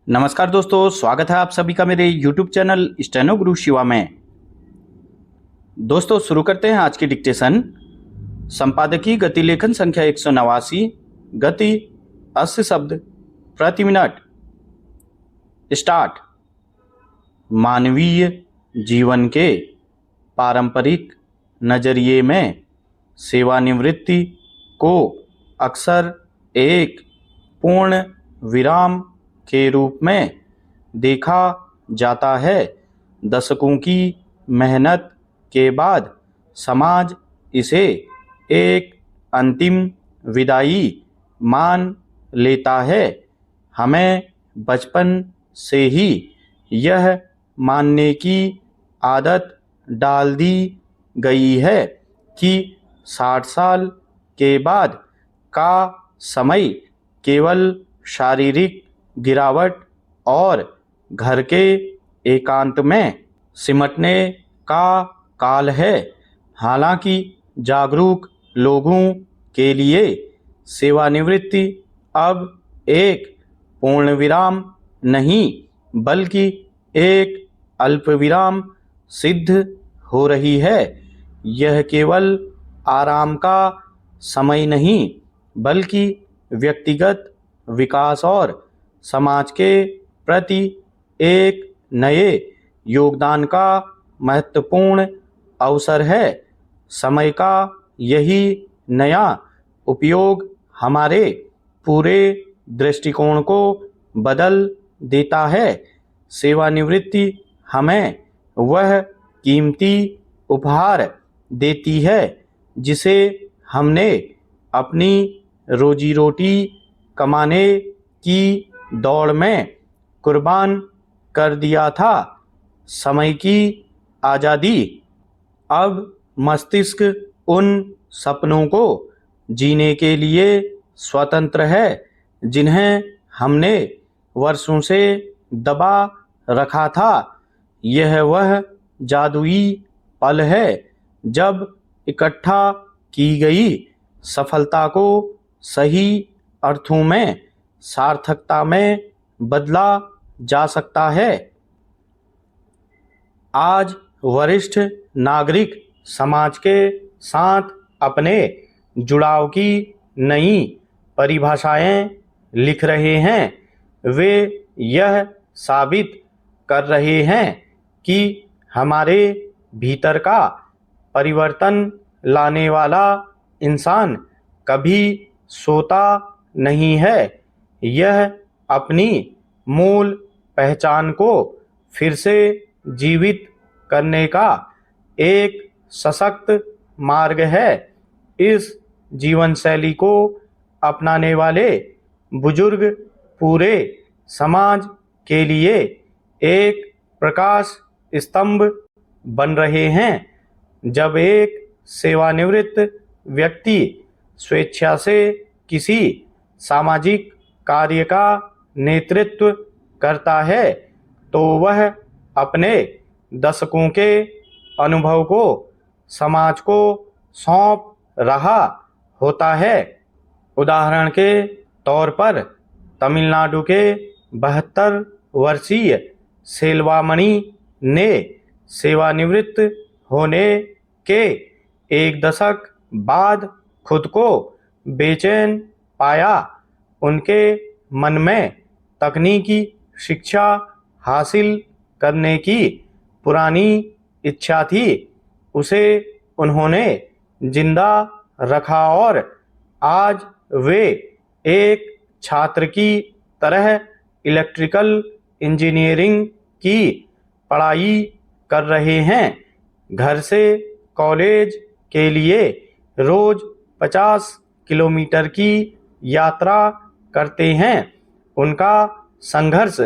नमस्कार दोस्तों, स्वागत है आप सभी का मेरे YouTube चैनल स्टेनो गुरु शिवा में। दोस्तों शुरू करते हैं आज की डिक्टेशन। संपादकीय गति लेखन संख्या 189, गति 80 शब्द प्रति मिनट। स्टार्ट। मानवीय जीवन के पारंपरिक नज़रिए में सेवानिवृत्ति को अक्सर एक पूर्ण विराम के रूप में देखा जाता है। दशकों की मेहनत के बाद समाज इसे एक अंतिम विदाई मान लेता है। हमें बचपन से ही यह मानने की आदत डाल दी गई है कि 60 साल के बाद का समय केवल शारीरिक गिरावट और घर के एकांत में सिमटने का काल है। हालांकि जागरूक लोगों के लिए सेवानिवृत्ति अब एक पूर्ण विराम नहीं बल्कि एक अल्प विराम सिद्ध हो रही है। यह केवल आराम का समय नहीं बल्कि व्यक्तिगत विकास और समाज के प्रति एक नए योगदान का महत्वपूर्ण अवसर है। समय का यही नया उपयोग हमारे पूरे दृष्टिकोण को बदल देता है। सेवानिवृत्ति हमें वह कीमती उपहार देती है जिसे हमने अपनी रोजी रोटी कमाने की दौड़ में कुर्बान कर दिया था। समय की आज़ादी। अब मस्तिष्क उन सपनों को जीने के लिए स्वतंत्र है जिन्हें हमने वर्षों से दबा रखा था। यह वह जादुई पल है जब इकट्ठा की गई सफलता को सही अर्थों में सार्थकता में बदला जा सकता है। आज वरिष्ठ नागरिक समाज के साथ अपने जुड़ाव की नई परिभाषाएं लिख रहे हैं। वे यह साबित कर रहे हैं कि हमारे भीतर का परिवर्तन लाने वाला इंसान कभी सोता नहीं है। यह अपनी मूल पहचान को फिर से जीवित करने का एक सशक्त मार्ग है। इस जीवन शैली को अपनाने वाले बुजुर्ग पूरे समाज के लिए एक प्रकाश स्तंभ बन रहे हैं। जब एक सेवानिवृत्त व्यक्ति स्वेच्छा से किसी सामाजिक कार्य का नेतृत्व करता है तो वह अपने दशकों के अनुभव को समाज को सौंप रहा होता है। उदाहरण के तौर पर तमिलनाडु के 72 वर्षीय सेल्वामणि ने सेवानिवृत्त होने के एक दशक बाद खुद को बेचैन पाया। उनके मन में तकनीकी शिक्षा हासिल करने की पुरानी इच्छा थी। उसे उन्होंने जिंदा रखा और आज वे एक छात्र की तरह इलेक्ट्रिकल इंजीनियरिंग की पढ़ाई कर रहे हैं। घर से कॉलेज के लिए रोज 50 किलोमीटर की यात्रा करते हैं। उनका संघर्ष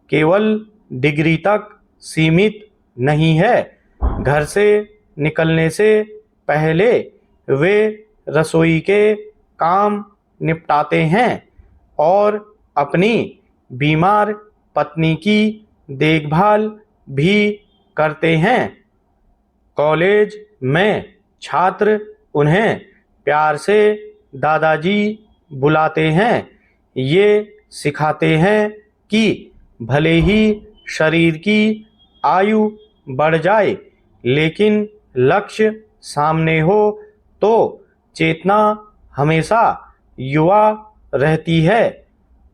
केवल डिग्री तक सीमित नहीं है। घर से निकलने से पहले वे रसोई के काम निपटाते हैं और अपनी बीमार पत्नी की देखभाल भी करते हैं। कॉलेज में छात्र उन्हें प्यार से दादाजी बुलाते हैं। ये सिखाते हैं कि भले ही शरीर की आयु बढ़ जाए, लेकिन लक्ष्य सामने हो तो चेतना हमेशा युवा रहती है।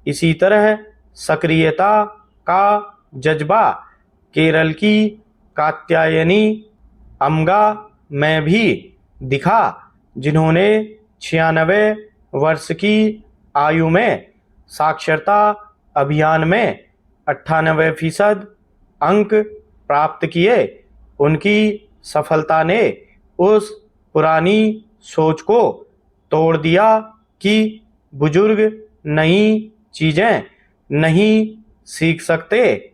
इसी तरह सक्रियता का जज्बा केरल की कात्यायनी अम्गा में भी दिखा, जिन्होंने 96 वर्ष की आयु में साक्षरता अभियान में 98% अंक प्राप्त किए। उनकी सफलता ने उस पुरानी सोच को तोड़ दिया कि बुजुर्ग नई चीजें नहीं सीख सकते।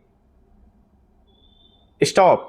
स्टॉप।